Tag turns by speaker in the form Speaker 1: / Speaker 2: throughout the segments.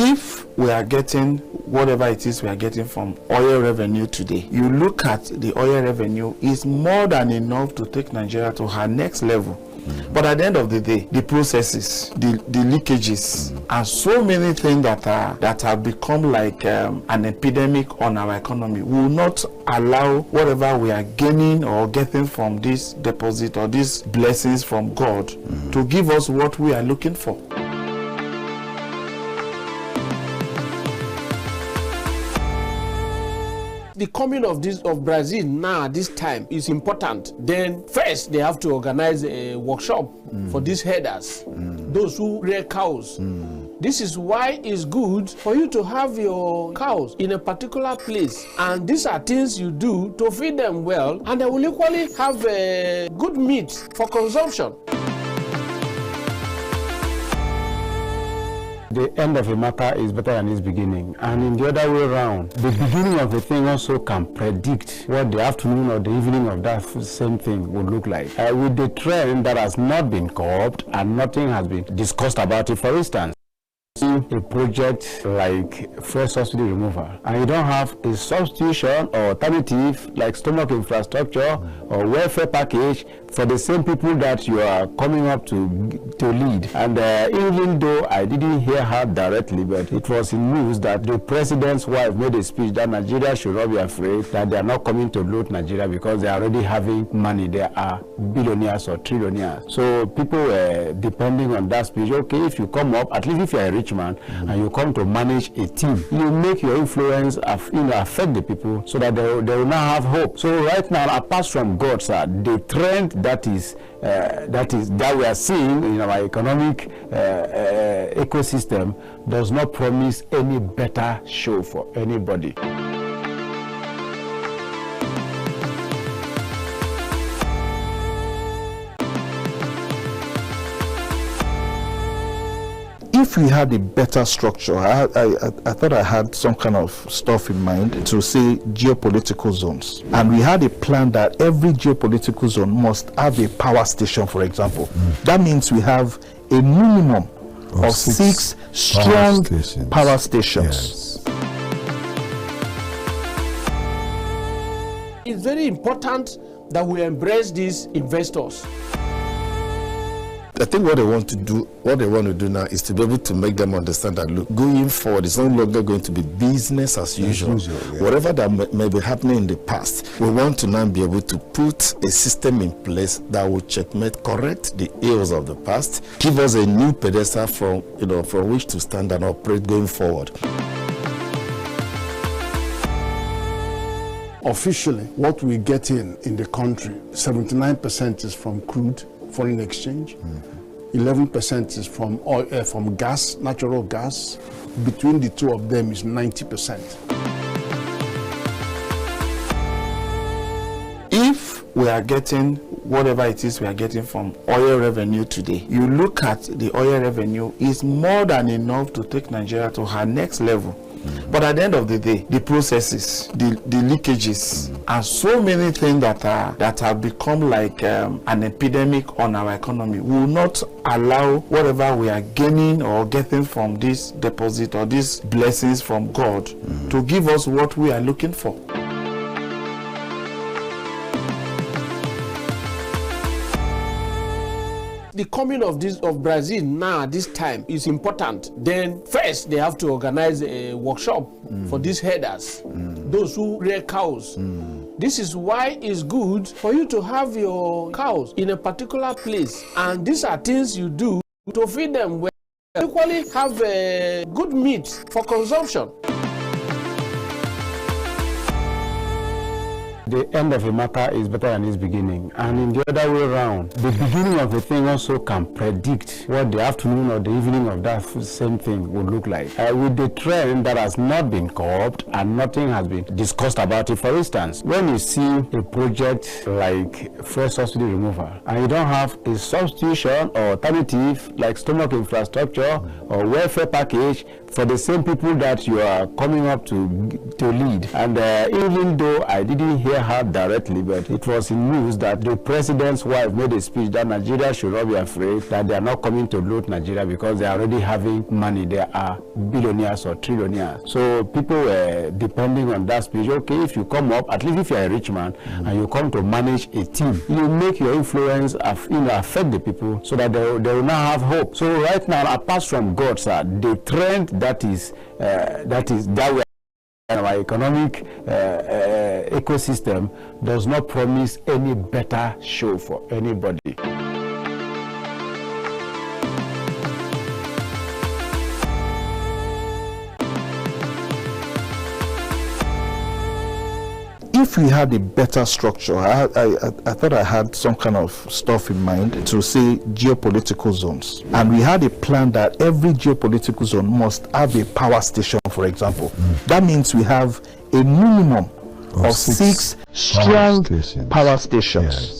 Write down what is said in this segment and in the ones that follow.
Speaker 1: If we are getting whatever it is we are getting from oil revenue today, you look at the oil revenue is more than enough to take Nigeria to her next level. But at the end of the day, the processes, the leakages, and so many things that have become like an epidemic on our economy will not allow whatever we are gaining or getting from this deposit or these blessings from God to give us what we are looking for.
Speaker 2: The coming of Brazil now this time is important. Then first they have to organize a workshop for these herders, those who rear cows. This is why it's good for you to have your cows in a particular place, and these are things you do to feed them well, and they will equally have good meat for consumption.
Speaker 3: The end of a matter is better than its beginning, and in the other way around, the beginning of a thing also can predict what the afternoon or the evening of that same thing would look like. With the trend that has not been curbed and nothing has been discussed about it, for instance, a project like fuel subsidy removal, and you don't have a substitution or alternative like stomach infrastructure or welfare package for the same people that you are coming up to lead. And even though I didn't hear her directly, but it was in news that the president's wife made a speech that Nigeria should not be afraid that they are not coming to loot Nigeria because they are already having money. They are billionaires or trillionaires. So people were depending on that speech. Okay, if you come up, at least if you are a rich man and you come to manage a team, you make your influence affect the people so that they will not have hope. So right now, apart from God, sir, the trend that we are seeing in our economic ecosystem does not promise any better show for anybody.
Speaker 1: If we had a better structure, I thought I had some kind of stuff in mind to say geopolitical zones. And we had a plan that every geopolitical zone must have a power station, for example. That means we have a minimum of 6 strong power stations.
Speaker 4: Yes.
Speaker 2: It's very important that we embrace these investors.
Speaker 4: I think what they want to do now is to be able to make them understand that, look, going forward, it's no longer going to be business as usual. Whatever that may be happening in the past, we want to now be able to put a system in place that will checkmate, correct the ills of the past, give us a new pedestal from which to stand and operate going forward.
Speaker 5: Officially, what we get in the country, 79% is from crude, foreign exchange, 11% is from oil, from gas, natural gas. Between the two of them is 90%.
Speaker 1: If we are getting whatever it is we are getting from oil revenue today, you look at the oil revenue is more than enough to take Nigeria to her next level. But at the end of the day, the processes, the leakages, and so many things that have become like an epidemic on our economy will not allow whatever we are gaining or getting from this deposit or these blessings from God to give us what we are looking for.
Speaker 2: The coming of Brazil now this time is important. Then first they have to organize a workshop for these herders, those who rear cows. This is why it's good for you to have your cows in a particular place, and these are things you do to feed them well, equally have good meat for consumption.
Speaker 3: The end of a matter is better than its beginning, and in the other way around, the beginning of a thing also can predict what the afternoon or the evening of that same thing would look like. With the trend that has not been curbed and nothing has been discussed about it, for instance, when you see a project like fuel subsidy removal, and you don't have a substitution or alternative like stomach infrastructure or welfare package for the same people that you are coming up to lead. And even though I didn't hear heard directly, but it was in news that the president's wife made a speech that Nigeria should not be afraid that they are not coming to loot Nigeria because they are already having money. They are billionaires or trillionaires. So people were depending on that speech. Okay, if you come up, at least if you are a rich man and you come to manage a team, you make your influence affect the people so that they will now have hope. So right now, apart from God, sir, the trend that way our economic ecosystem does not promise any better show for anybody.
Speaker 1: If we had a better structure, I thought I had some kind of stuff in mind to say geopolitical zones. And we had a plan that every geopolitical zone must have a power station, for example. That means we have a minimum of 6 strong power stations.
Speaker 4: Yes.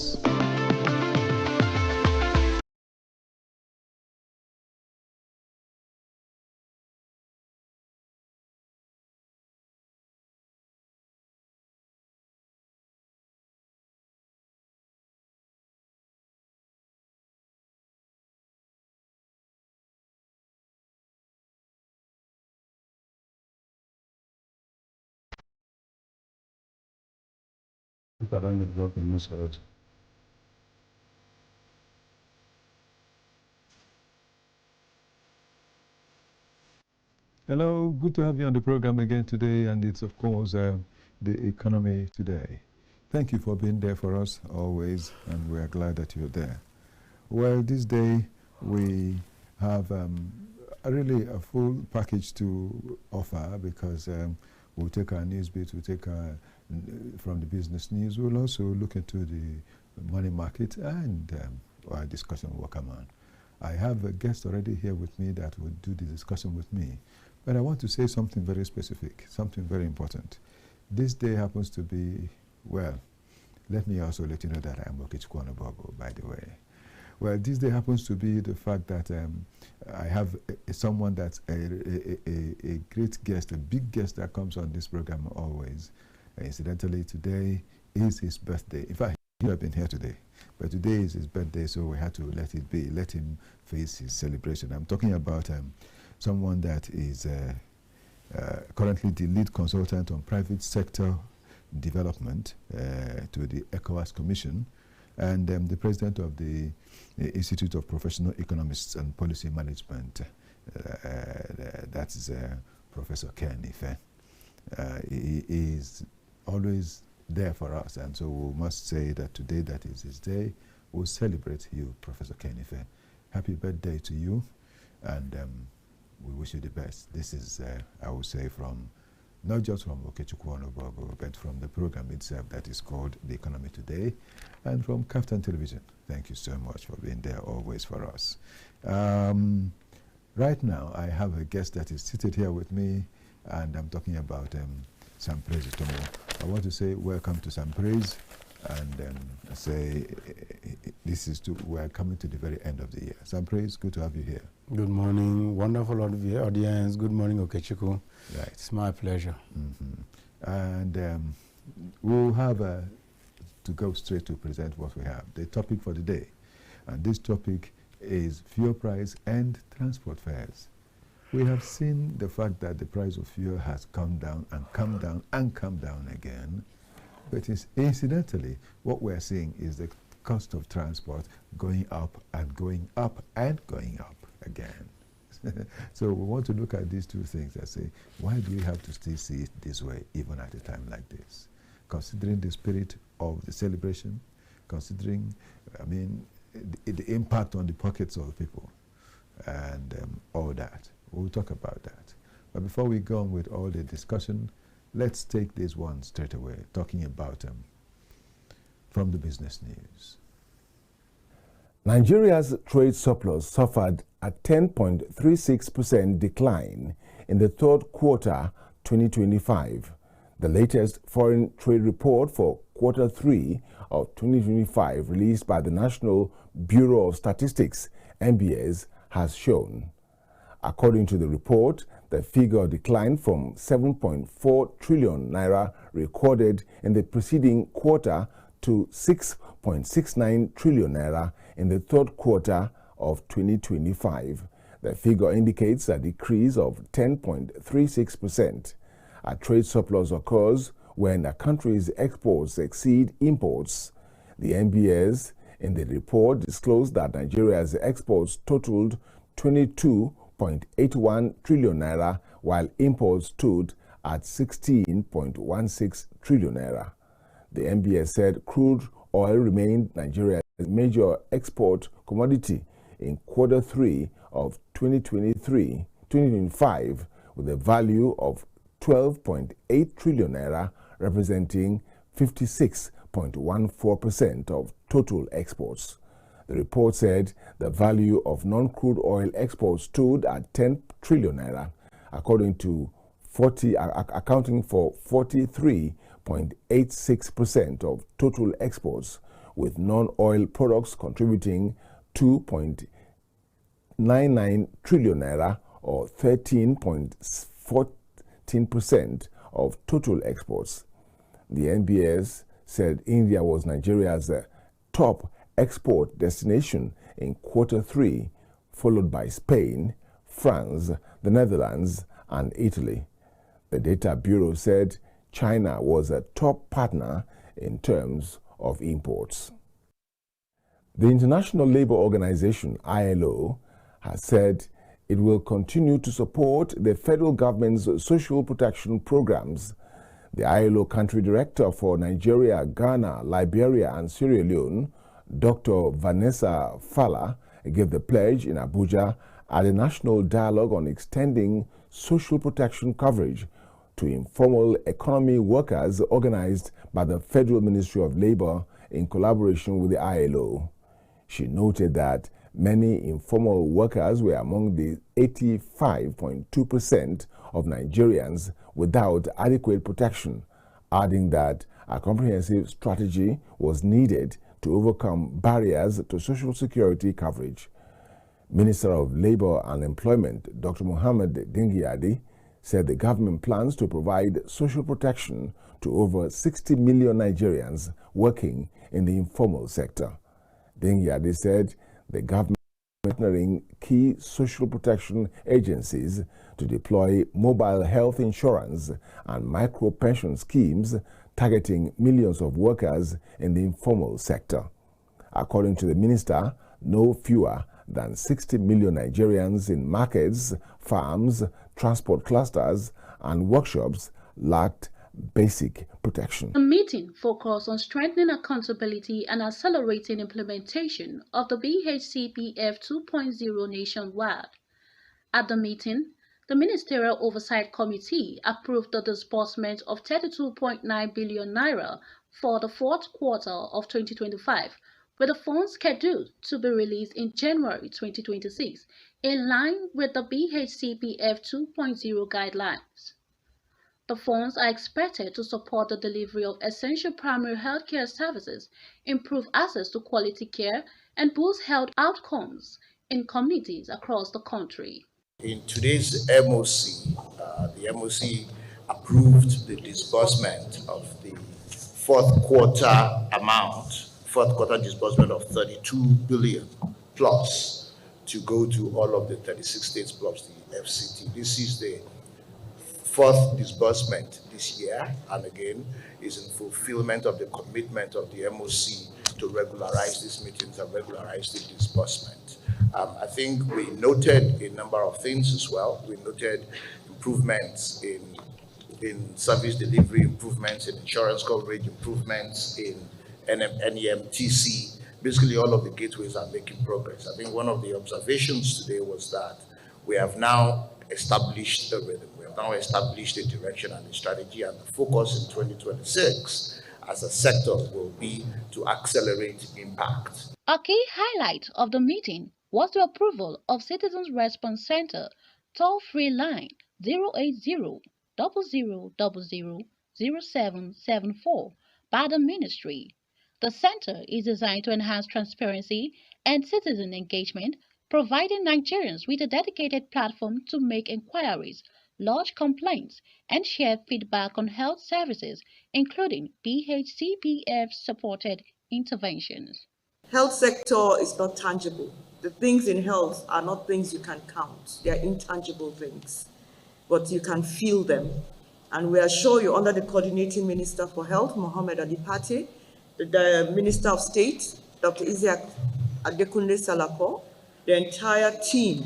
Speaker 6: Hello, good to have you on the program again today, and it's of course the economy today. Thank you for being there for us always, and we are glad that you're there. Well, this day we have really a full package to offer because we'll take our news bits, we'll take from the business news, we'll also look into the money market and our discussion will come on. I have a guest already here with me that will do the discussion with me. But I want to say something very specific, something very important. This day happens to be, well, let me also let you know that I'm Okechukwu, by the way. Well, this day happens to be the fact that I have someone that's a great guest, a big guest that comes on this program always. Incidentally, today is his birthday. In fact, he would have been here today, but today is his birthday, so we had to let it be, let him face his celebration. I'm talking about someone that is currently the lead consultant on private sector development to the ECOWAS Commission, and the president of the Institute of Professional Economists and Policy Management. That is Professor Ken Ife. He is always there for us, and so we must say that today, that is his day, we'll celebrate you, Professor Ken Ife. Happy birthday to you, and we wish you the best. This is, I would say, from not just from Okechukwu, but from the program itself that is called The Economy Today, and from KAFTAN Television. Thank you so much for being there always for us. Right now, I have a guest that is seated here with me, and I'm talking about Sam Praise Utomo. I want to say welcome to Sam Praise, and say this is we're coming to the very end of the year. Sam Praise, good to have you here.
Speaker 3: Good morning, wonderful audience. Good morning, Okechukwu.
Speaker 6: Right.
Speaker 3: It's my pleasure.
Speaker 6: And we'll have to go straight to present what we have. The topic for the day, and this topic is fuel price and transport fares. We have seen the fact that the price of fuel has come down and come down and come down again. But incidentally, what we're seeing is the cost of transport going up and going up and going up again. So we want to look at these two things and say, why do we have to still see it this way, even at a time like this? Considering the spirit of the celebration, considering, I mean, the impact on the pockets of the people, and all that. We'll talk about that. But before we go on with all the discussion, let's take this one straight away, talking about from the business news.
Speaker 7: Nigeria's trade surplus suffered a 10.36% decline in the third quarter 2025. The latest foreign trade report for quarter 3 of 2025 released by the National Bureau of Statistics, NBS, has shown. According to the report, The figure declined from 7.4 trillion naira recorded in the preceding quarter to 6.69 trillion naira in the third quarter of 2025. The figure indicates a decrease of 10.36%. A trade surplus occurs when a country's exports exceed imports. The NBS in the report disclosed that Nigeria's exports totaled 22.81 trillion naira, while imports stood at 16.16 trillion naira. The NBS said crude oil remained Nigeria's major export commodity in quarter 3 of 2025, with a value of 12.8 trillion naira, representing 56.14% of total exports. The report said the value of non-crude oil exports stood at 10 trillion naira, accounting for 43.86% of total exports, with non-oil products contributing 2.99 trillion naira, or 13.14% of total exports. The NBS said India was Nigeria's top export destination in quarter 3, followed by Spain, France, the Netherlands, and Italy. The Data Bureau said China was a top partner in terms of imports. The International Labour Organization, ILO, has said it will continue to support the federal government's social protection programs. The ILO country director for Nigeria, Ghana, Liberia, and Sierra Leone, Dr. Vanessa Falla, gave the pledge in Abuja at a national dialogue on extending social protection coverage to informal economy workers organized by the Federal Ministry of Labor in collaboration with the ILO. She noted that many informal workers were among the 85.2% of Nigerians without adequate protection, adding that a comprehensive strategy was needed to overcome barriers to social security coverage. Minister of Labor and Employment, Dr. Mohammed Dingyadi, said the government plans to provide social protection to over 60 million Nigerians working in the informal sector. Dingyadi said the government is partnering key social protection agencies to deploy mobile health insurance and micro-pension schemes targeting millions of workers in the informal sector. According to the minister, no fewer than 60 million Nigerians in markets, farms, transport clusters, and workshops lacked basic protection.
Speaker 8: The meeting focused on strengthening accountability and accelerating implementation of the BHCPF 2.0 nationwide. At the meeting, the Ministerial Oversight Committee approved the disbursement of 32.9 billion naira for the fourth quarter of 2025, with the funds scheduled to be released in January 2026, in line with the BHCPF 2.0 guidelines. The funds are expected to support the delivery of essential primary healthcare services, improve access to quality care, and boost health outcomes in communities across the country.
Speaker 9: In today's MOC, the MOC approved the disbursement of the fourth quarter disbursement of 32 billion plus to go to all of the 36 states plus the FCT. This is the fourth disbursement this year, and again is in fulfillment of the commitment of the MOC to regularize these meetings and regularize the disbursement. I think we noted a number of things as well. We noted improvements in service delivery, improvements in insurance coverage, improvements in NEMTC. Basically, all of the gateways are making progress. I think one of the observations today was that we have now established the rhythm. We have now established the direction and the strategy, and the focus in 2026 as a sector will be to accelerate impact.
Speaker 8: A key highlight of the meeting was the approval of Citizens Response Center toll-free line 080-0000-0774 by the ministry. The center is designed to enhance transparency and citizen engagement, providing Nigerians with a dedicated platform to make inquiries, lodge complaints, and share feedback on health services, including BHCPF-supported interventions.
Speaker 10: Health sector is not tangible. The things in health are not things you can count. They are intangible things, but you can feel them. And we assure you, under the coordinating Minister for Health, Mohammed Ali Pate, the Minister of State, Dr. Isiaq Adekunle Salako, the entire team,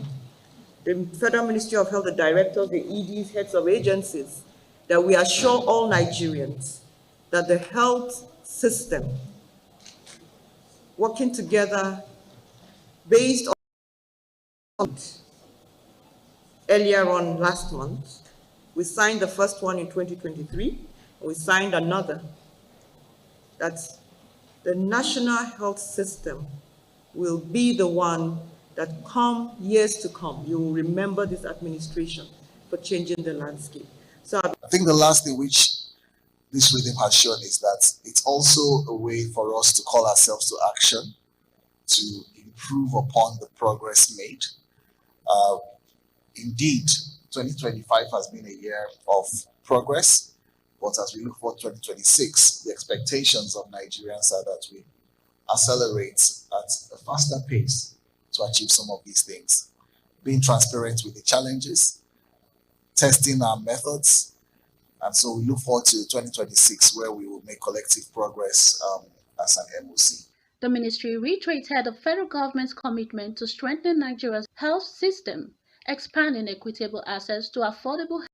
Speaker 10: the Federal Ministry of Health, the directors, the EDs, heads of agencies, that we assure all Nigerians that the health system working together based on earlier on last month. We signed the first one in 2023. We signed another. That's the national health system will be the one that years to come, you will remember this administration for changing the landscape. So
Speaker 11: I think the last thing which this rhythm has shown is that it's also a way for us to call ourselves to action, to improve upon the progress made. Indeed, 2025 has been a year of progress, but as we look for 2026, the expectations of Nigerians are that we accelerate at a faster pace to achieve some of these things. Being transparent with the challenges, testing our methods, and so we look forward to 2026 where we will make collective progress as an MOC.
Speaker 8: The ministry reiterated the federal government's commitment to strengthen Nigeria's health system, expanding equitable access to affordable health,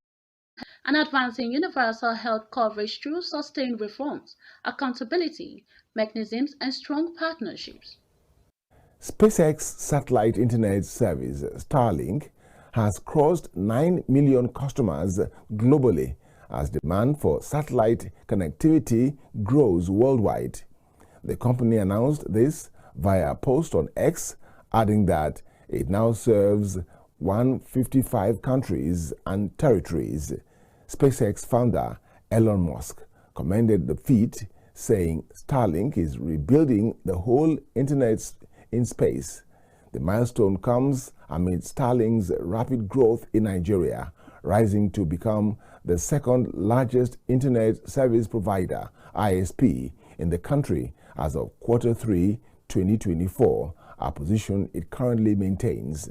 Speaker 8: and advancing universal health coverage through sustained reforms, accountability, mechanisms, and strong partnerships.
Speaker 7: SpaceX satellite internet service, Starlink, has crossed 9 million customers globally as demand for satellite connectivity grows worldwide. The company announced this via a post on X, adding that it now serves 155 countries and territories. SpaceX founder Elon Musk commended the feat, saying Starlink is rebuilding the whole internet in space. The milestone comes amid Starlink's rapid growth in Nigeria, rising to become the second largest internet service provider, ISP, in the country as of Q3 2024, a position it currently maintains.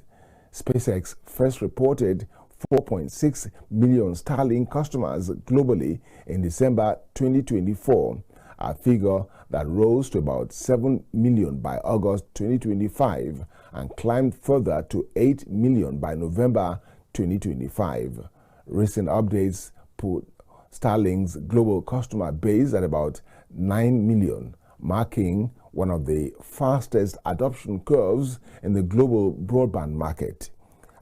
Speaker 7: SpaceX first reported 4.6 million Starlink customers globally in December 2024, a figure that rose to about 7 million by August 2025 and climbed further to 8 million by November 2025. Recent updates put Starlink's global customer base at about 9 million, marking one of the fastest adoption curves in the global broadband market.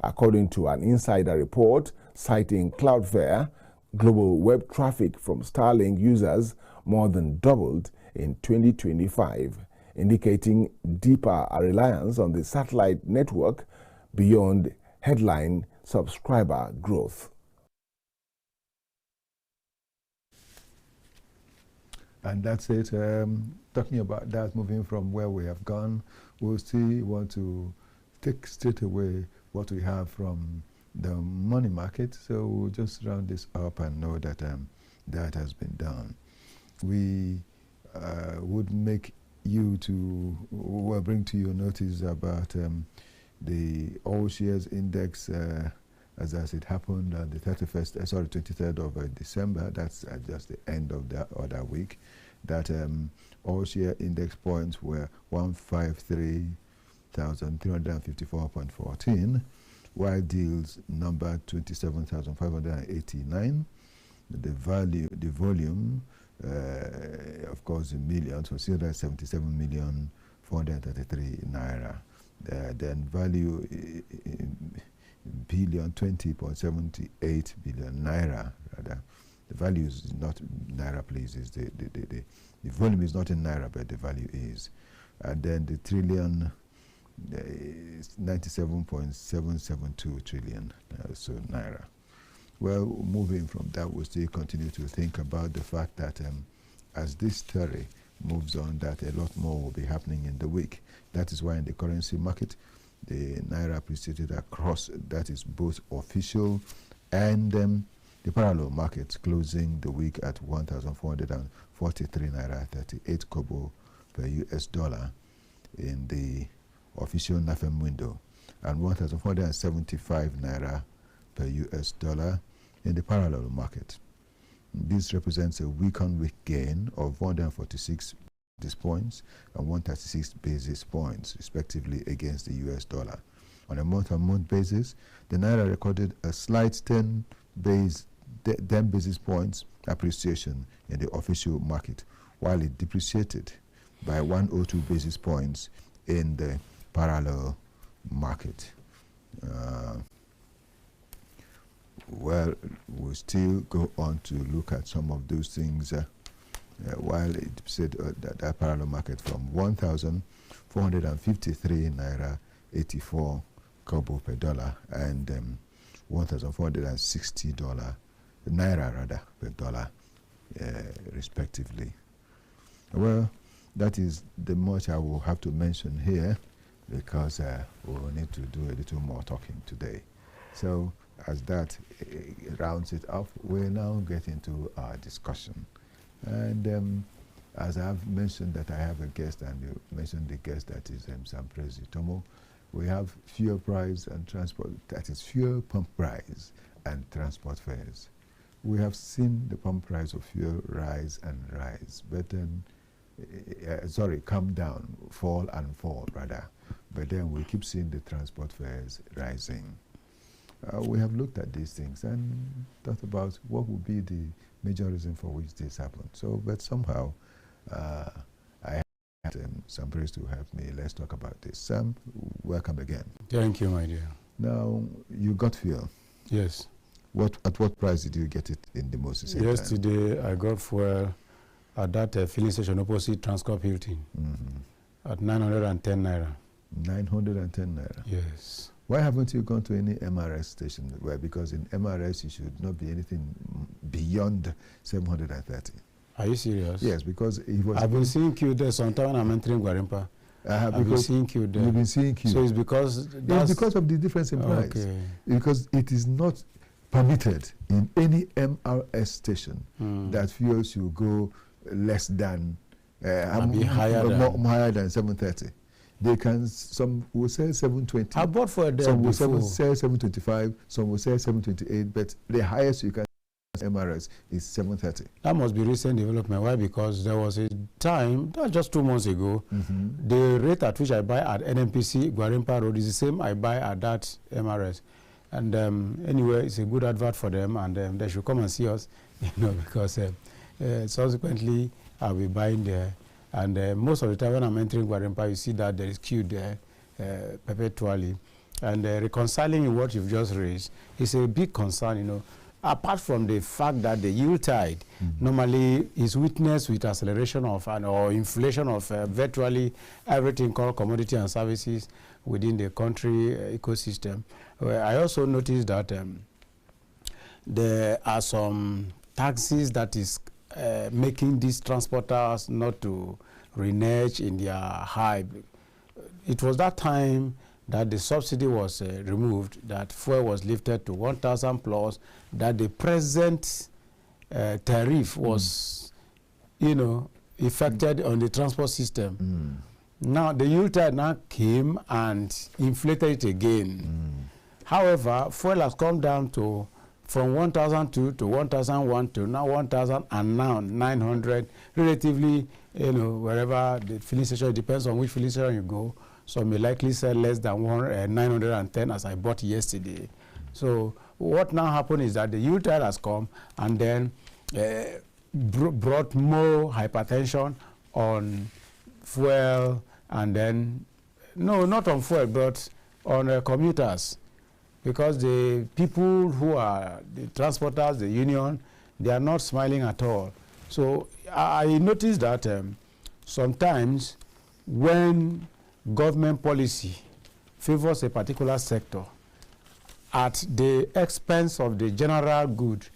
Speaker 7: According to an insider report citing Cloudflare, global web traffic from Starlink users more than doubled in 2025, indicating deeper reliance on the satellite network beyond headline subscriber growth.
Speaker 6: And that's it. Talking about that, moving from where we have gone, we'll still want to take straight away what we have from the money market. So we'll just round this up and know that that has been done. We would make you to, well, bring to your notice about the all shares index as it happened on the 23rd of December. That's just the end of that other week. That all share index points were 153,354.14, while deals number 27,589. The volume, of course, in millions, was 77,433 naira. Then value in billion, 20.78 billion naira, rather. The value is not naira, please. Is the volume is not in naira, but the value is. And then the trillion is 97.772 trillion, so naira. Well, moving from that, we'll still continue to think about the fact that as this story moves on, that a lot more will be happening in the week. That is why in the currency market, the naira appreciated across, that is both official And the parallel market closing the week at 1,443 naira 38 kobo per US dollar in the official NAFEM window, and 1,475 naira per US dollar in the parallel market. This represents a week-on-week gain of 146 basis points and 136 basis points, respectively, against the US dollar. On a month-on-month basis, the naira recorded a slight 10 basis points appreciation in the official market, while it depreciated by 102 basis points in the parallel market. Well, we'll still go on to look at some of those things while it said that parallel market from 1,453 naira 84 kobo per dollar and $1,460 naira rather per dollar respectively. Well, that is the much I will have to mention here, because we'll need to do a little more talking today. So as that rounds it up, we'll now get into our discussion. And as I've mentioned that I have a guest, and you mentioned the guest, that is Samprezi Tomo, we have fuel price and transport, that is fuel pump price and transport fares. We have seen the pump price of fuel rise and rise, but then, come down, fall and fall rather, but then we keep seeing the transport fares rising. We have looked at these things and thought about what would be the major reason for which this happened. So, but somehow, I had some praise to help me. Let's talk about this. Sam, welcome again.
Speaker 3: Thank you, my dear.
Speaker 6: Now, you got fuel.
Speaker 3: Yes.
Speaker 6: At what price did you get it in the most recent time?
Speaker 3: Yesterday, I got fuel at that filling station opposite Transcorp Hilton at 910 naira. 910
Speaker 6: naira?
Speaker 3: Yes.
Speaker 6: Why haven't you gone to any MRS station? Well, because in MRS, you should not be anything beyond 730.
Speaker 3: Are you serious?
Speaker 6: Yes, because it was...
Speaker 3: I've been seeing queue there sometime when I'm entering Gwarimpa. I've been seeing queue there.
Speaker 6: You've been seeing queue.
Speaker 3: So it's because...
Speaker 6: It's because of the difference in price.
Speaker 3: Okay.
Speaker 6: Because it is not permitted in any MRS station that fuel should go less than... higher than 730. They can, some will sell 720.
Speaker 3: I bought for them
Speaker 6: some will
Speaker 3: before.
Speaker 6: sell 725, some will sell 728, but the highest you can MRS is 730.
Speaker 3: That must be recent development. Why? Because there was a time, that just 2 months ago, the rate at which I buy at NNPC, Gwarimpa Road, is the same I buy at that MRS. And anyway, it's a good advert for them, and they should come and see us, because subsequently I'll be buying there. And most of the time when I'm entering Gwarimpa, you see that there is queue there perpetually. And reconciling what you've just raised is a big concern, apart from the fact that the yield tide normally is witnessed with acceleration of or inflation of virtually everything called commodity and services within the country ecosystem. I also noticed that there are some taxes that is making these transporters not to renege in their high. It was that time that the subsidy was removed, that fuel was lifted to 1,000 plus, that the present tariff was, effected on the transport system. Now, the yield tide now came and inflated it again. However, fuel has come down to from 1,002 to 1,001 to now 1,000 and now 900, relatively, wherever the filling station, it depends on which filling station you go. So may likely sell less than 910 as I bought yesterday. So what now happened is that the yield tide has come and then brought more hypertension on fuel, and then, no, not on fuel, but on commuters. Because the people who are the transporters, the union, they are not smiling at all. So I noticed that sometimes when government policy favors a particular sector at the expense of the general good,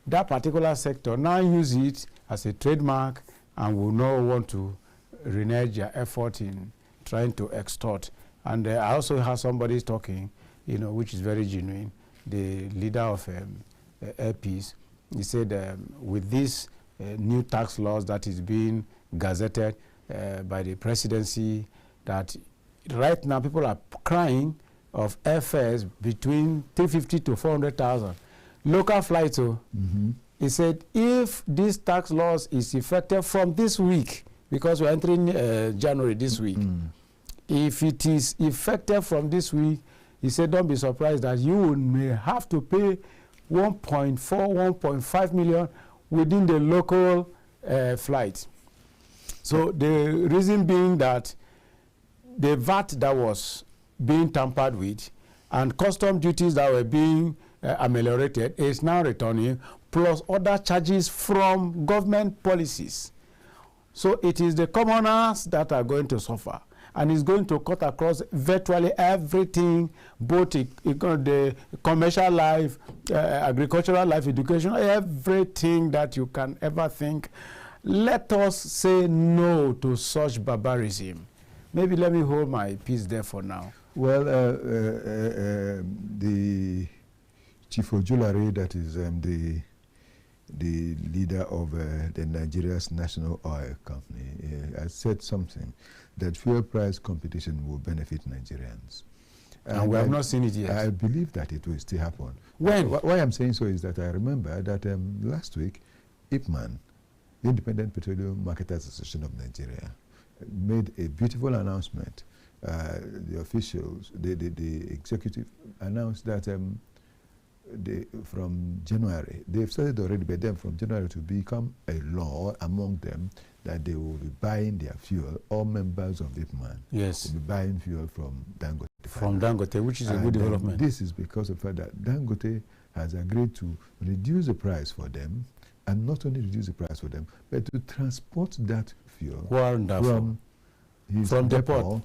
Speaker 3: that particular sector now use it as a trademark and will not want to renege their effort in trying to extort. And I also have somebody talking, which is very genuine, the leader of airpiece. He said with this new tax laws that is being gazetted by the presidency, that right now people are crying of airfares between 350 to 400,000. Local flights, he said if this tax laws is effective from this week, because we're entering January this week, if it is effective from this week, he said don't be surprised that you may have to pay 1.4, 1.5 million within the local flight. So the reason being that the VAT that was being tampered with and custom duties that were being ameliorated is now returning, plus other charges from government policies. So it is the commoners that are going to suffer, and it's going to cut across virtually everything, both the commercial life, agricultural life, education, everything that you can ever think. Let us say no to such barbarism. Maybe let me hold my peace there for now.
Speaker 6: Well, the Chief Ojulari, that is the leader of the Nigeria's national oil company, has said something, that fuel price competition will benefit Nigerians.
Speaker 3: And we have not seen it yet.
Speaker 6: I believe that it will still happen.
Speaker 3: When?
Speaker 6: Why I'm saying so is that I remember that last week, IPMAN, Independent Petroleum Marketers Association of Nigeria, made a beautiful announcement. The officials, the executive announced that from January, they've started already, but then from January to become a law among them that they will be buying their fuel. All members of IPMAN will be buying fuel from Dangote.
Speaker 3: From Dangote, which is a good development.
Speaker 6: This is because of the fact that Dangote has agreed to reduce the price for them, and not only reduce the price for them, but to transport that fuel from depot,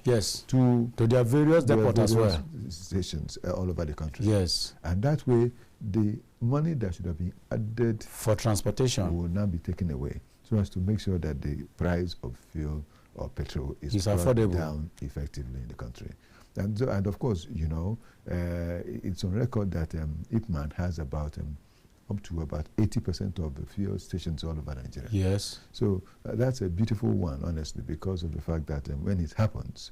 Speaker 3: to their various depots as well,
Speaker 6: stations all over the country.
Speaker 3: Yes,
Speaker 6: and that way the money that should have been added
Speaker 3: for transportation
Speaker 6: will now be taken away, so as to make sure that the price of fuel or petrol is
Speaker 3: affordable
Speaker 6: down effectively in the country. And of course, you know, it's on record that IPMAN has about up to about 80% of the fuel stations all over Nigeria.
Speaker 3: Yes.
Speaker 6: So that's a beautiful one, honestly, because of the fact that when it happens,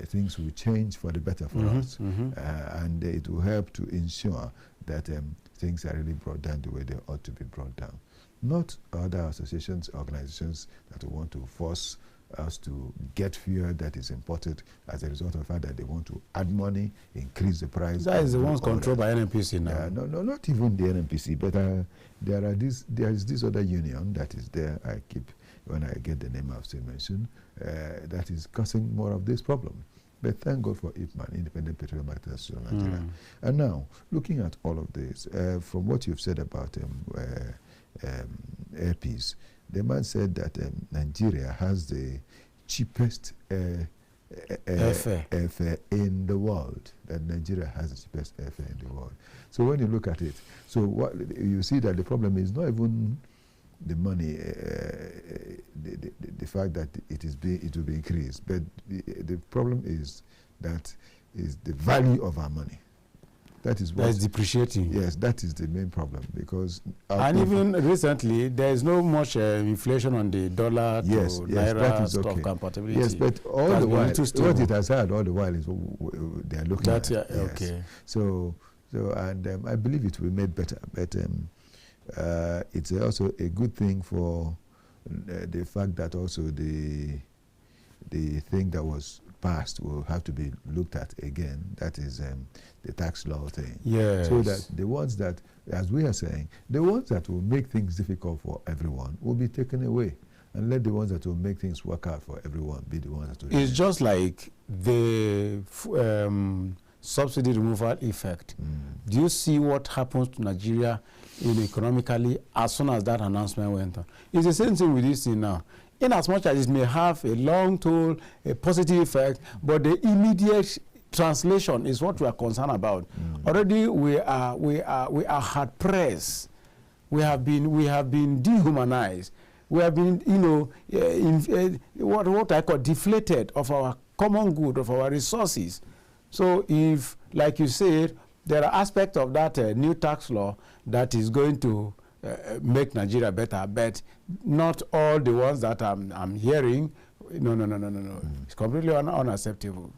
Speaker 6: things will change for the better for us. And it will help to ensure that things are really brought down the way they ought to be brought down. Not other associations, organizations that want to force us to get fuel that is imported as a result of the fact that they want to add money, increase the price.
Speaker 3: That is the ones controlled by NNPC now.
Speaker 6: No, not even the NNPC, but there is this other union that is there. I keep, when I get the name I've still mentioned, that is causing more of this problem. But thank God for IPMAN, Independent Petroleum Marketers Association of Nigeria. And now, looking at all of this, from what you've said about airpiece, the man said that Nigeria has the cheapest airfare in the world. That Nigeria has the cheapest airfare in the world. So when you look at it, so what you see that the problem is not even the money, the fact that it will be increased, but the problem is that is the value of our money. That is what is depreciating. Yes, that is the main problem, because
Speaker 3: and even recently there is no much inflation on the dollar to naira stock compatibility.
Speaker 6: Yes, but all the while, what it has had all the while is they are looking at.
Speaker 3: Okay.
Speaker 6: So and I believe it will be made better, but it's also a good thing for the fact that also the thing that was passed will have to be looked at again. That is the tax law thing.
Speaker 3: Yes.
Speaker 6: So that the ones that, as we are saying, the ones that will make things difficult for everyone will be taken away, and let the ones that will make things work out for everyone be the ones that will.
Speaker 3: It's just like the subsidy removal effect. Do you see what happens to Nigeria economically as soon as that announcement went on? It's the same thing with this thing now. In as much as it may have a long-told, a positive effect, but the immediate translation is what we are concerned about. Already we are hard pressed. We have been dehumanized. We have been, what I call deflated of our common good, of our resources. So if, like you said, there are aspects of that new tax law that is going to make Nigeria better, but not all the ones that I'm hearing. No. It's completely unacceptable.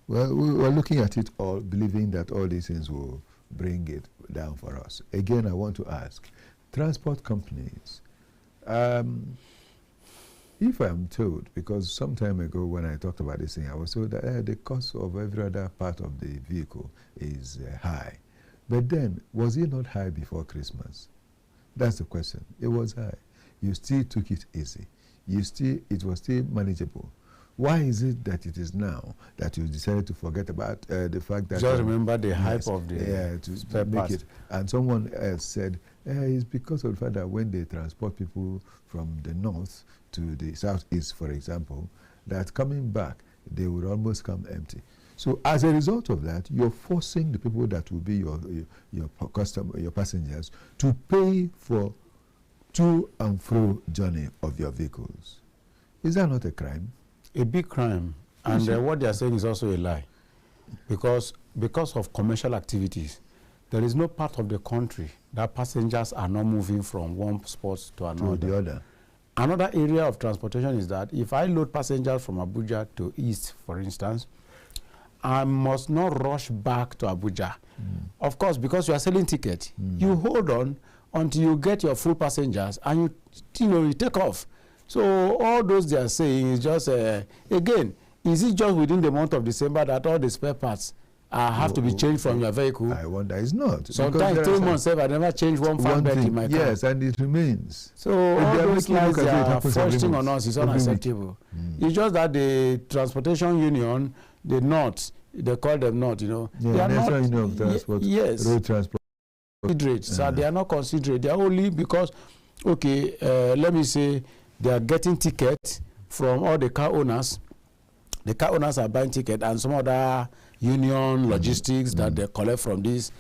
Speaker 6: Well, we're looking at it all, believing that all these things will bring it down for us. Again, I want to ask, transport companies, if I'm told, because some time ago when I talked about this thing, I was told that the cost of every other part of the vehicle is high. But then, was it not high before Christmas? That's the question. It was high. You still took it easy. It was still manageable. Why is it that it is now that you decided to forget about the fact that...
Speaker 3: Just remember the hype of the
Speaker 6: to make it. And someone else said, it's because of the fact that when they transport people from the north to the southeast, for example, that coming back, they would almost come empty. So as a result of that, you're forcing the people that will be your passengers to pay for to and fro journey of your vehicles. Is that not a crime?
Speaker 3: A big crime. And what they are saying is also a lie. Because of commercial activities, there is no part of the country that passengers are not moving from one spot to another.
Speaker 6: To the other.
Speaker 3: Another area of transportation is that if I load passengers from Abuja to East, for instance, I must not rush back to Abuja. Of course, because you are selling tickets, you hold on until you get your full passengers and you take off. So all those they are saying is just, again, is it just within the month of December that all the spare parts have to be changed from your vehicle?
Speaker 6: I wonder, it's not.
Speaker 3: Sometimes 3 months I never changed one belt in my car.
Speaker 6: Yes, and it remains.
Speaker 3: So all those lies they are forcing on us is unacceptable. It's just that the transportation union, the NOT, they call them NOT, they are not,
Speaker 6: Union of Transport, Road Transport.
Speaker 3: So they are not considerate. They are only because, okay, let me say, they are getting tickets from all the car owners. The car owners are buying tickets and some other union logistics that they collect from these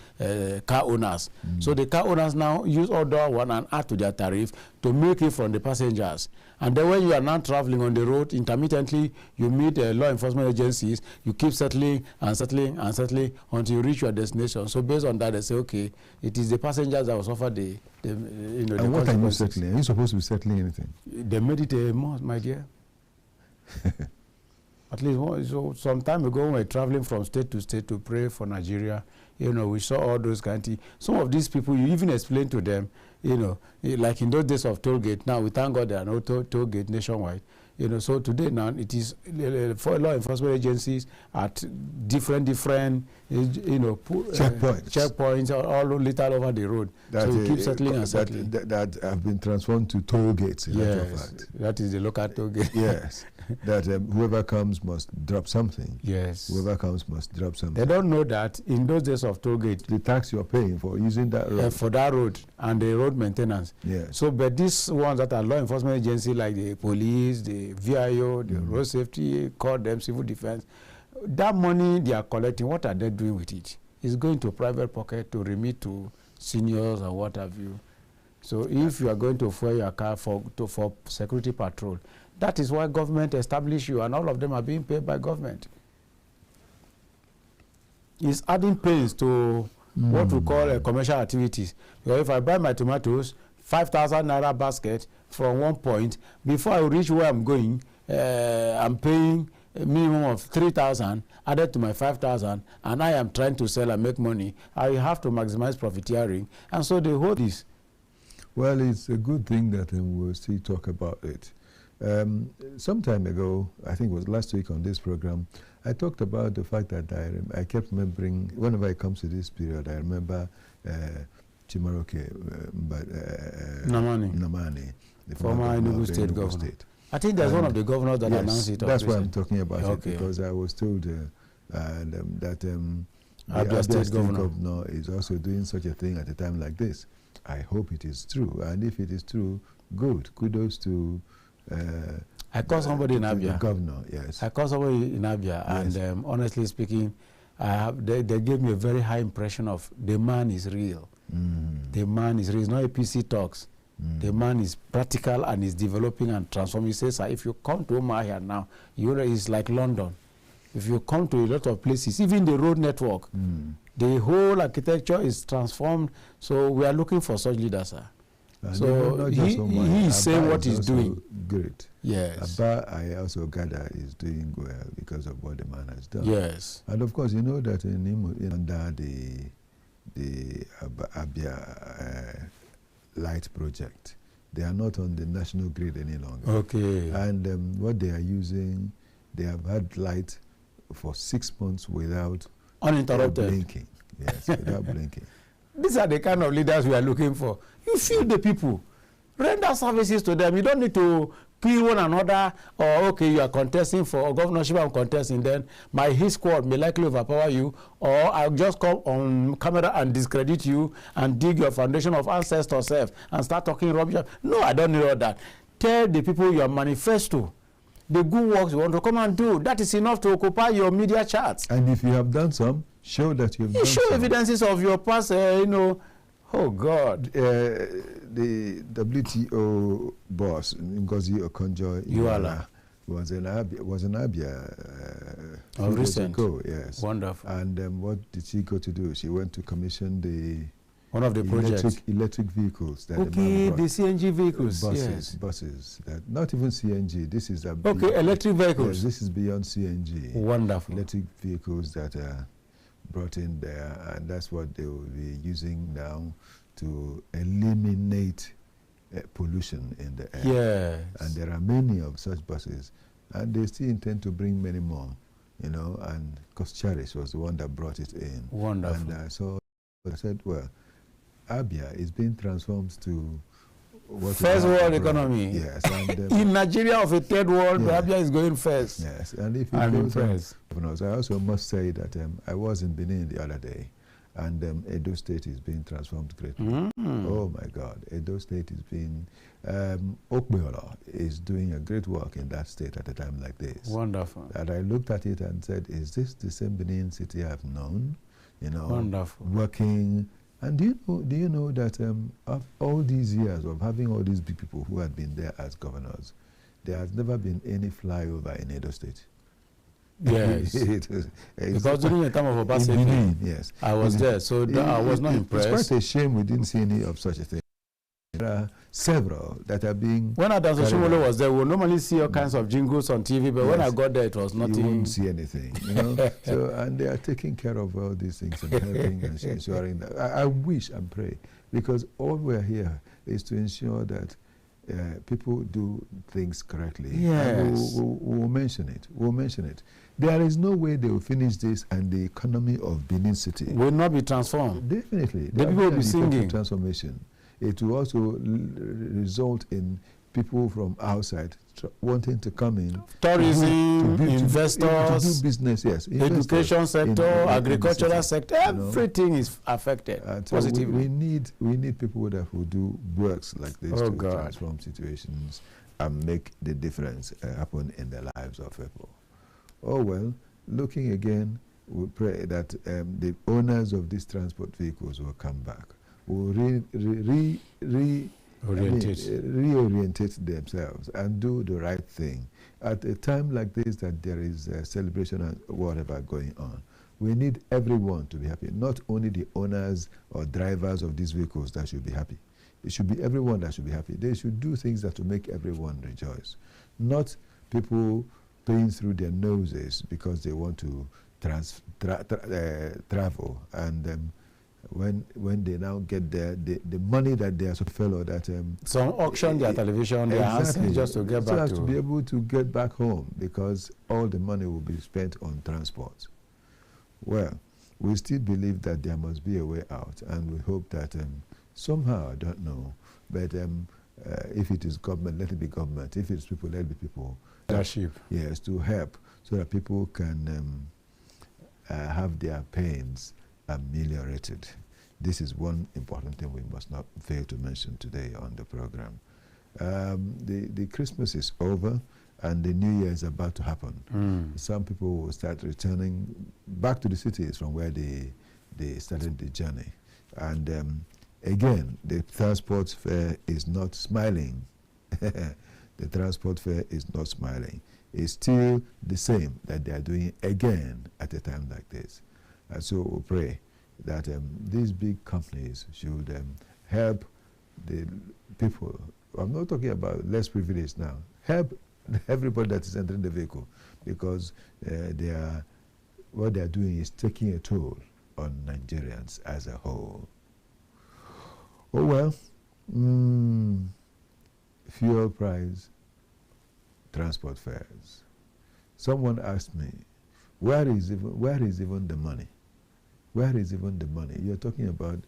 Speaker 3: car owners. So the car owners now use other one and add to their tariff to make it from the passengers. And then when you are now traveling on the road, intermittently, you meet law enforcement agencies, you keep settling and settling and settling until you reach your destination. So based on that, they say, okay, it is the passengers that will suffer the
Speaker 6: and what are you settling? Are you supposed to be settling anything?
Speaker 3: They made it a must, my dear. At least some time ago, when we were traveling from state to pray for Nigeria, we saw all those kind of things. Some of these people, you even explain to them, like in those days of toll gate. Now, we thank God there are no toll gate nationwide. So today now it is for law enforcement agencies at different checkpoints all littered over the road. So we keep settling and settling.
Speaker 6: That have been transformed to toll gates.
Speaker 3: Yes, that is the local toll gate.
Speaker 6: Yes, that whoever comes must drop something.
Speaker 3: Yes,
Speaker 6: whoever comes must drop something.
Speaker 3: They don't know that in those days of toll gate,
Speaker 6: the tax you're paying for using that road,
Speaker 3: for that road and the road maintenance.
Speaker 6: Yes.
Speaker 3: So, but these ones that are law enforcement agencies like the police, the VIO, the road safety, call them civil defense, that money they are collecting, what are they doing with it? It's going to private pocket to remit to seniors or what have you. So if you are going to fuel your car for security patrol, that is why government established you, and all of them are being paid by government. It's adding pains to what we call commercial activities. Because if I buy my tomatoes, 5,000 naira basket from one point, before I reach where I'm going, I'm paying a minimum of 3,000 added to my 5,000, and I am trying to sell and make money. I have to maximize profiteering, and so they hold this.
Speaker 6: Well, it's a good thing that we'll still talk about it. Some time ago, I think it was last week on this program, I talked about the fact that I kept remembering, whenever it comes to this period, I remember Chimaroke Namani, the former
Speaker 3: Enugu State governor. I think there's one of the governors that announced it.
Speaker 6: That's why I'm talking about it, because I was told that the Abia State governor is also doing such a thing at a time like this. I hope it is true, and if it is true, good. Kudos to
Speaker 3: I call somebody in Abia.
Speaker 6: The governor, yes.
Speaker 3: I call somebody in Abia, yes. And honestly speaking, they gave me a very high impression of the man is real. The man is real. It's not APC talks. The man is practical and is developing and transforming. He says, if you come to Umahia now, it's like London. If you come to a lot of places, even the road network, the whole architecture is transformed. So we are looking for such leaders, sir.
Speaker 6: And
Speaker 3: So he is saying what he's doing.
Speaker 6: Great.
Speaker 3: Yes.
Speaker 6: Abba, I also gather, is doing well because of what the man has done.
Speaker 3: Yes.
Speaker 6: And of course, you know that under the Abia light project, they are not on the national grid any longer.
Speaker 3: Okay.
Speaker 6: And what they are using, they have had light for 6 months without
Speaker 3: Uninterrupted.
Speaker 6: blinking. Yes, without blinking.
Speaker 3: These are the kind of leaders we are looking for. You feel the people. Render services to them. You don't need to kill one another, or okay, you are contesting for governorship, I'm contesting, then my his squad may likely overpower you, or I'll just come on camera and discredit you and dig your foundation of ancestor self and start talking rubbish. No, I don't need all that. Tell the people your manifesto, the good works you want to come and do. That is enough to occupy your media charts.
Speaker 6: And if you have done some, show that you've done some.
Speaker 3: You show evidences of your past, oh God.
Speaker 6: The WTO boss, Ngozi Okonjo-Iweala, was in Abia
Speaker 3: recent.
Speaker 6: ago, yes.
Speaker 3: Wonderful.
Speaker 6: And what did she go to do? She went to commission
Speaker 3: one of the projects.
Speaker 6: Electric vehicles. That
Speaker 3: okay, the CNG vehicles.
Speaker 6: Buses. That not even CNG. This is
Speaker 3: electric vehicles.
Speaker 6: Yes, this is beyond CNG.
Speaker 3: Wonderful.
Speaker 6: Electric vehicles that are brought in there, and that's what they will be using now to eliminate pollution in the air.
Speaker 3: Yes.
Speaker 6: And there are many of such buses, and they still intend to bring many more, and Koscharish was the one that brought it in.
Speaker 3: Wonderful.
Speaker 6: And so I said, well, Abia is being transformed to what
Speaker 3: first world economy.
Speaker 6: Yes. And,
Speaker 3: in Nigeria of a third world, Abia is going first.
Speaker 6: Yes. And if you
Speaker 3: I'm impressed.
Speaker 6: I also must say that I was in Benin the other day, and Edo State is being transformed greatly. Oh my God, Edo State is being, Okbeola is doing a great work in that state at a time like this.
Speaker 3: Wonderful.
Speaker 6: And I looked at it and said, is this the same Benin city I've known?
Speaker 3: Wonderful.
Speaker 6: Working. And do you know that of all these years of having all these big people who had been there as governors, there has never been any flyover in Edo State.
Speaker 3: Yes. Because during the time of Obasanjo,
Speaker 6: yes,
Speaker 3: I was there, so I was not impressed.
Speaker 6: It's quite a shame we didn't see any of such a thing. There are several that are being...
Speaker 3: When Adanso Shimolo was there, we normally see all kinds of jingles on TV, but when I got there, it was nothing.
Speaker 6: You wouldn't see anything, So, and they are taking care of all these things and helping and ensuring that. I wish and pray, because all we're here is to ensure that people do things correctly.
Speaker 3: Yes.
Speaker 6: We'll mention it. We'll mention it. There is no way they will finish this and the economy of Benin City
Speaker 3: will not be transformed.
Speaker 6: Definitely.
Speaker 3: The people will be singing.
Speaker 6: Transformation. It will also result in people from outside wanting to come in.
Speaker 3: Tourism, investors,
Speaker 6: to do business, yes.
Speaker 3: Education sector, agricultural sector, everything is affected positively.
Speaker 6: So we need people that will do works like this to transform situations and make the difference happen in the lives of people. Oh well, looking again, we pray that the owners of these transport vehicles will come back, will reorientate themselves and do the right thing. At a time like this, that there is a celebration and whatever going on, we need everyone to be happy, not only the owners or drivers of these vehicles that should be happy. It should be everyone that should be happy. They should do things that will make everyone rejoice, not people paying through their noses because they want to travel, and when they now get there, the money that they are so fellow that
Speaker 3: some auction their television, their asking just to get back
Speaker 6: to be able to get back home, because all the money will be spent on transport. Well, we still believe that there must be a way out, and we hope that somehow, I don't know, but if it is government, let it be government. If it's people, let it be people. Yes, to help so that people can have their pains ameliorated. This is one important thing we must not fail to mention today on the program. The Christmas is over and the New Year is about to happen. Some people will start returning back to the cities from where they started the journey. And again, the transport fare is not smiling. The transport fare is not smiling. is still the same that they are doing again at a time like this. And so we pray that these big companies should help the people. I'm not talking about less privileged now. Help everybody that is entering the vehicle, because what they are doing is taking a toll on Nigerians as a whole. Oh well, fuel price, transport fares. Someone asked me, where is even the money? Where is even the money? You're talking about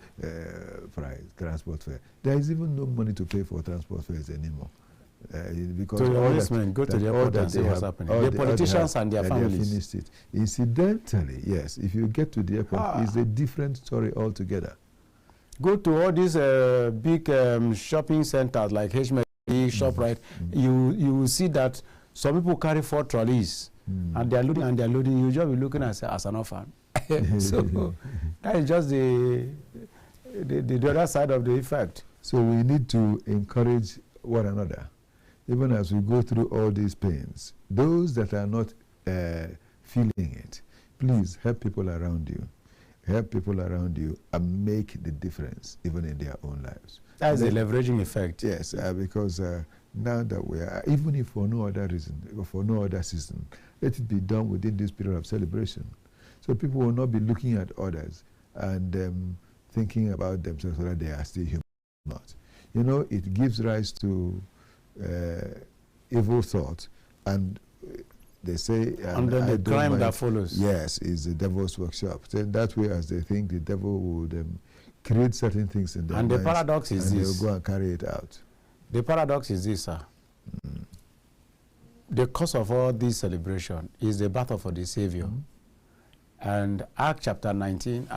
Speaker 6: price, transport fare. There is even no money to pay for transport fares anymore. Because
Speaker 3: to the policemen, go to the airport and see what's happening. The politicians and their families.
Speaker 6: They finished it. Incidentally, yes, if you get to the airport, it's a different story altogether.
Speaker 3: Go to all these big shopping centers like HMD, ShopRite. You will see that some people carry 4 trolleys and they're loading. You just be looking as an orphan. So that is just the other side of the effect.
Speaker 6: So we need to encourage one another, even as we go through all these pains. Those that are not feeling it, please help people around you. Help people around you and make the difference even in their own lives.
Speaker 3: That's the leveraging effect.
Speaker 6: Yes, because now that we are, even if for no other reason, or for no other season, let it be done within this period of celebration. So people will not be looking at others and thinking about themselves whether they are still human or not. You know, it gives rise to evil thought, and they say...
Speaker 3: And then the crime that follows.
Speaker 6: Yes, is the devil's workshop. So that way, as they think, the devil would create certain things in their minds.
Speaker 3: And the paradox is this.
Speaker 6: And they'll go and carry it out.
Speaker 3: The paradox is this, sir. The cause of all this celebration is the battle for the Savior. And Acts chapter 19,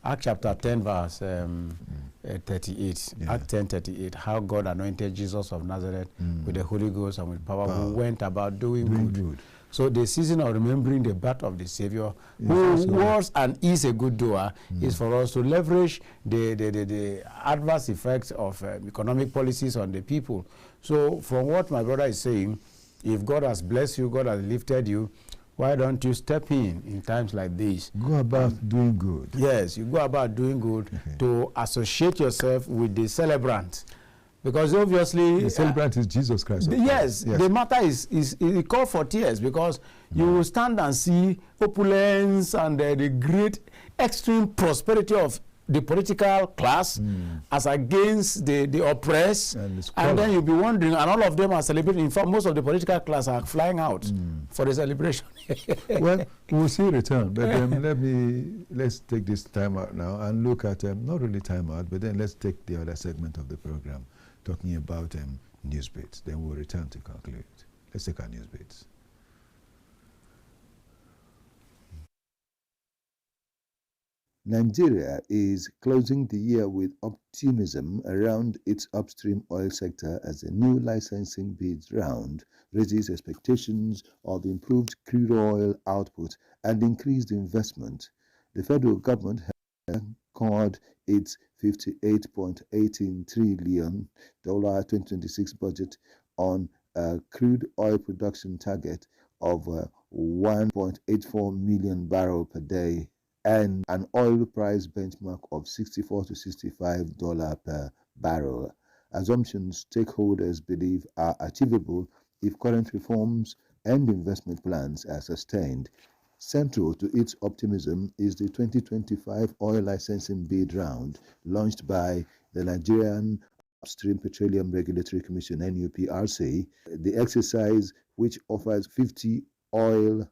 Speaker 3: Acts chapter 10 verse 38, Acts 10:38, how God anointed Jesus of Nazareth with the Holy Ghost and with power, who went about doing good. So the season of remembering the birth of the Savior, who was and is a good doer, is for us to leverage the adverse effects of economic policies on the people. So from what my brother is saying, if God has blessed you, God has lifted you, why don't you step in times like this?
Speaker 6: Go about doing good.
Speaker 3: Yes, you go about doing good to associate yourself with the celebrant. Because obviously...
Speaker 6: The celebrant is Jesus Christ.
Speaker 3: Yes, the matter is it calls for tears, because you will stand and see opulence and the great extreme prosperity of the political class as against the oppressed, and then you'll be wondering, and all of them are celebrating. In fact, most of the political class are flying out for the celebration.
Speaker 6: Well, we'll see return, but let's take this time out now and look at, not really time out, but then let's take the other segment of the program, talking about news bits. Then we'll return to conclude. Let's take our news bits.
Speaker 12: Nigeria is closing the year with optimism around its upstream oil sector as a new licensing bids round raises expectations of improved crude oil output and increased investment. The federal government has called its $58.18 trillion 2026 budget on a crude oil production target of 1.84 million barrels per day and an oil price benchmark of $64 to $65 per barrel. Assumptions stakeholders believe are achievable if current reforms and investment plans are sustained. Central to its optimism is the 2025 oil licensing bid round launched by the Nigerian Upstream Petroleum Regulatory Commission (NUPRC). The exercise, which offers 50 oil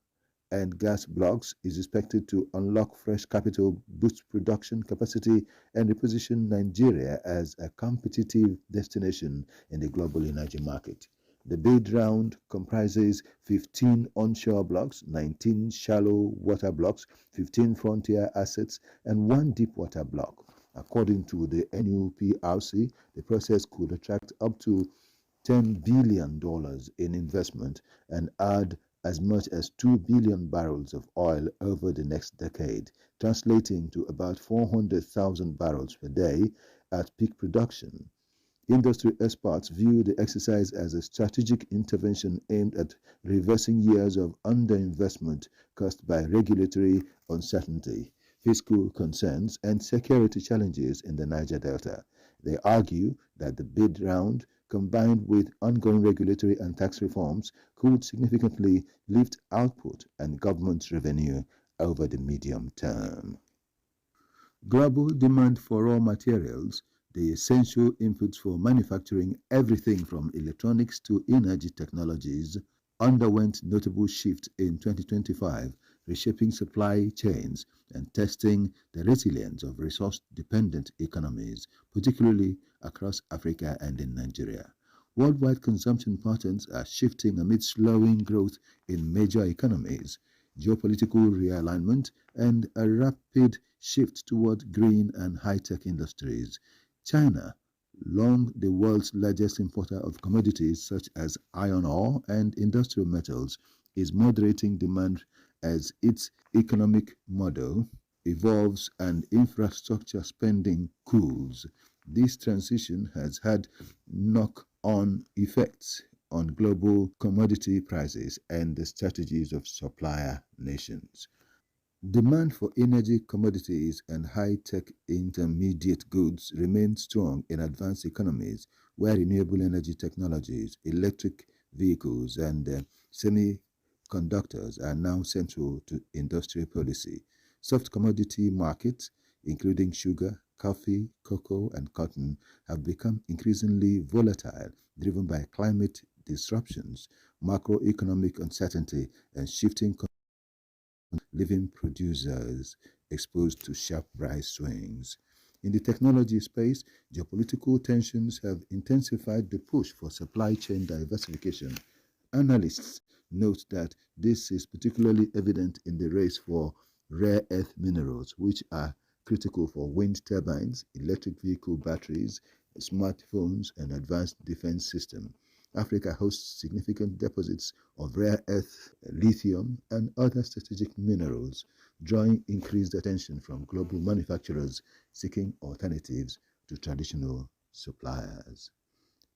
Speaker 12: and gas blocks, is expected to unlock fresh capital, boost production capacity, and reposition Nigeria as a competitive destination in the global energy market. The bid round comprises 15 onshore blocks, 19 shallow water blocks, 15 frontier assets, and 1 deep water block. According to the NUPRC, the process could attract up to $10 billion in investment and add as much as 2 billion barrels of oil over the next decade, translating to about 400,000 barrels per day at peak production. Industry experts view the exercise as a strategic intervention aimed at reversing years of underinvestment caused by regulatory uncertainty, fiscal concerns, and security challenges in the Niger Delta. They argue that the bid round, combined with ongoing regulatory and tax reforms, could significantly lift output and government revenue over the medium term. Global demand for raw materials, the essential inputs for manufacturing everything from electronics to energy technologies, underwent notable shift in 2025, reshaping supply chains and testing the resilience of resource-dependent economies, particularly across Africa and in Nigeria. Worldwide consumption patterns are shifting amid slowing growth in major economies, geopolitical realignment, and a rapid shift toward green and high-tech industries. China, long the world's largest importer of commodities such as iron ore and industrial metals, is moderating demand as its economic model evolves and infrastructure spending cools. This transition has had knock-on effects on global commodity prices and the strategies of supplier nations. Demand for energy commodities and high-tech intermediate goods remains strong in advanced economies where renewable energy technologies, electric vehicles, and semiconductors are now central to industrial policy. Soft commodity markets, including sugar, coffee, cocoa, and cotton, have become increasingly volatile, driven by climate disruptions, macroeconomic uncertainty, and shifting leaving producers exposed to sharp price swings. In the technology space, geopolitical tensions have intensified the push for supply chain diversification. Analysts note that this is particularly evident in the race for rare earth minerals, which are critical for wind turbines, electric vehicle batteries, smartphones, and advanced defense systems. Africa hosts significant deposits of rare earth, lithium, and other strategic minerals, drawing increased attention from global manufacturers seeking alternatives to traditional suppliers.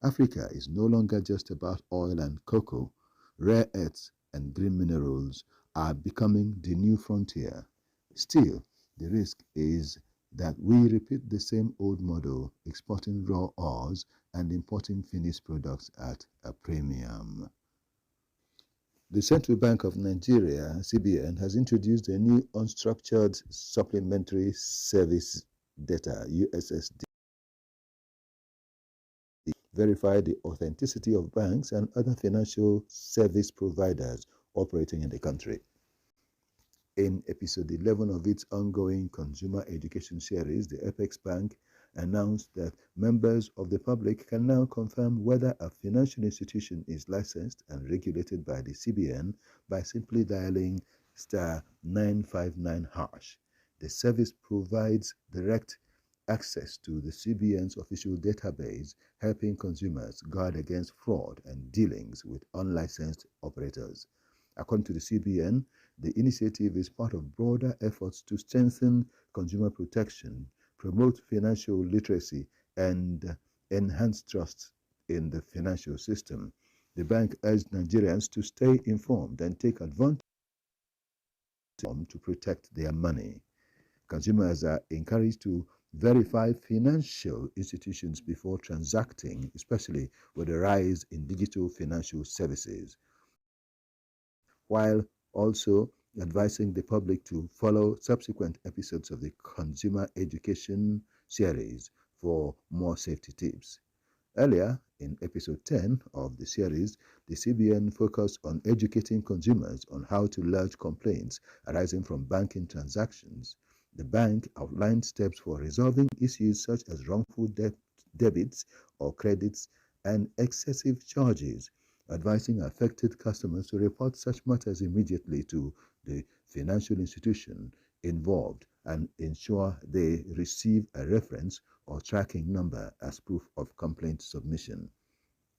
Speaker 12: Africa is no longer just about oil and cocoa. Rare earths and green minerals are becoming the new frontier. Still, the risk is that we repeat the same old model, exporting raw ores and importing finished products at a premium. The Central Bank of Nigeria, CBN, has introduced a new unstructured supplementary service data, USSD, verify the authenticity of banks and other financial service providers operating in the country. In episode 11 of its ongoing consumer education series, the Apex Bank announced that members of the public can now confirm whether a financial institution is licensed and regulated by the CBN by simply dialing *959#. The service provides direct access to the CBN's official database, helping consumers guard against fraud and dealings with unlicensed operators. According to the CBN, the initiative is part of broader efforts to strengthen consumer protection, promote financial literacy, and enhance trust in the financial system. The bank urged Nigerians to stay informed and take advantage to protect their money. Consumers are encouraged to verify financial institutions before transacting, especially with the rise in digital financial services, while also advising the public to follow subsequent episodes of the Consumer Education series for more safety tips. Earlier, in episode 10 of the series, the CBN focused on educating consumers on how to lodge complaints arising from banking transactions. The bank outlined steps for resolving issues such as wrongful debits or credits and excessive charges, advising affected customers to report such matters immediately to the financial institution involved and ensure they receive a reference or tracking number as proof of complaint submission.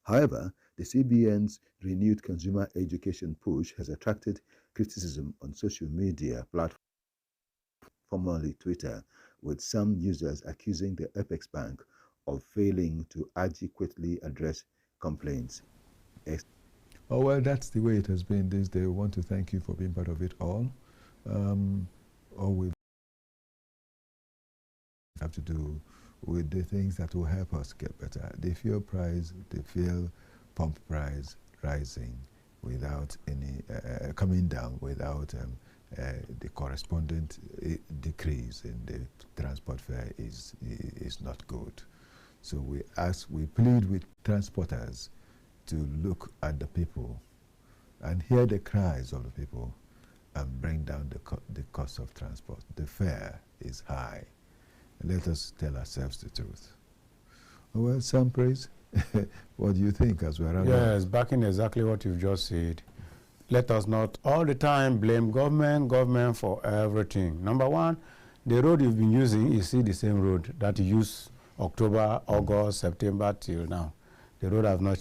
Speaker 12: However, the CBN's renewed consumer education push has attracted criticism on social media platforms, formerly Twitter, with some users accusing the Apex Bank of failing to adequately address complaints.
Speaker 6: Oh, well, that's the way it has been this day. We want to thank you for being part of it all. All we have to do with the things that will help us get better. The fuel price, the fuel pump price rising without any, coming down without the corresponding decrease in the transport fare is not good. So we plead with transporters to look at the people and hear the cries of the people and bring down the cost of transport. The fare is high. Let us tell ourselves the truth. Well, Sam Praise, what do you think as we're running?
Speaker 3: Yes, backing exactly what you've just said. Let us not all the time blame government for everything. Number one, the road you've been using is still the same road that you used October, August, September till now. The road has not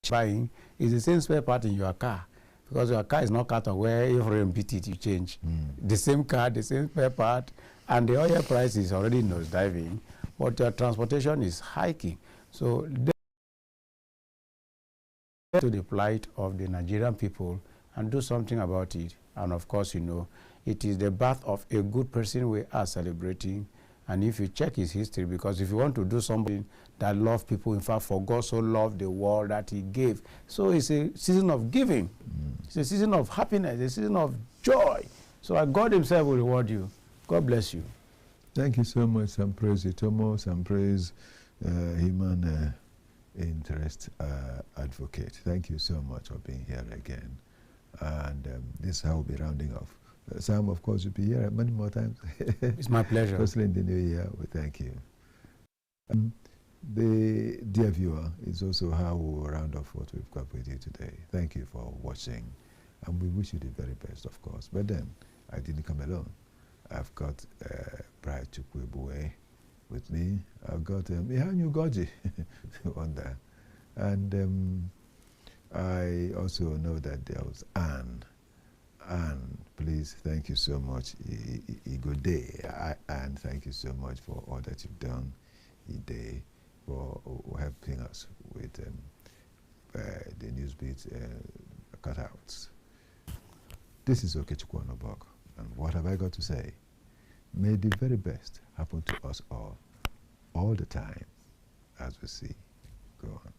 Speaker 3: buying is the same spare part in your car, because your car is not cut where if rain beat it, you change. The same car, the same spare part, and the oil price is already nosediving, but your transportation is hiking. So to the plight of the Nigerian people and do something about it. And of course, you know, it is the birth of a good person we are celebrating. And if you check his history, because if you want to do something that loves people, in fact, for God so loved the world that he gave. So it's a season of giving. It's a season of happiness, a season of joy. So God himself will reward you. God bless you.
Speaker 6: Thank you so much, Sam Praise Itomo, Sam Praise Human Interest Advocate. Thank you so much for being here again. And this is how we'll be rounding off. Sam, of course, you'll be here many more times.
Speaker 3: It's my pleasure.
Speaker 6: Especially in the new year, we thank you. The dear viewer, is also how we'll round off what we've got with you today. Thank you for watching, and we wish you the very best, of course. But then, I didn't come alone. I've got Bright Chukwuebuwe with me. I've got Ihanyu Goji on there. And I also know that there was Anne. Anne, please, thank you so much. Good day. Anne, thank you so much for all that you've done today, for helping us with the Newsbeat cutouts. This is Okechukwu Onobok, and what have I got to say? May the very best happen to us all the time, as we see. Go on.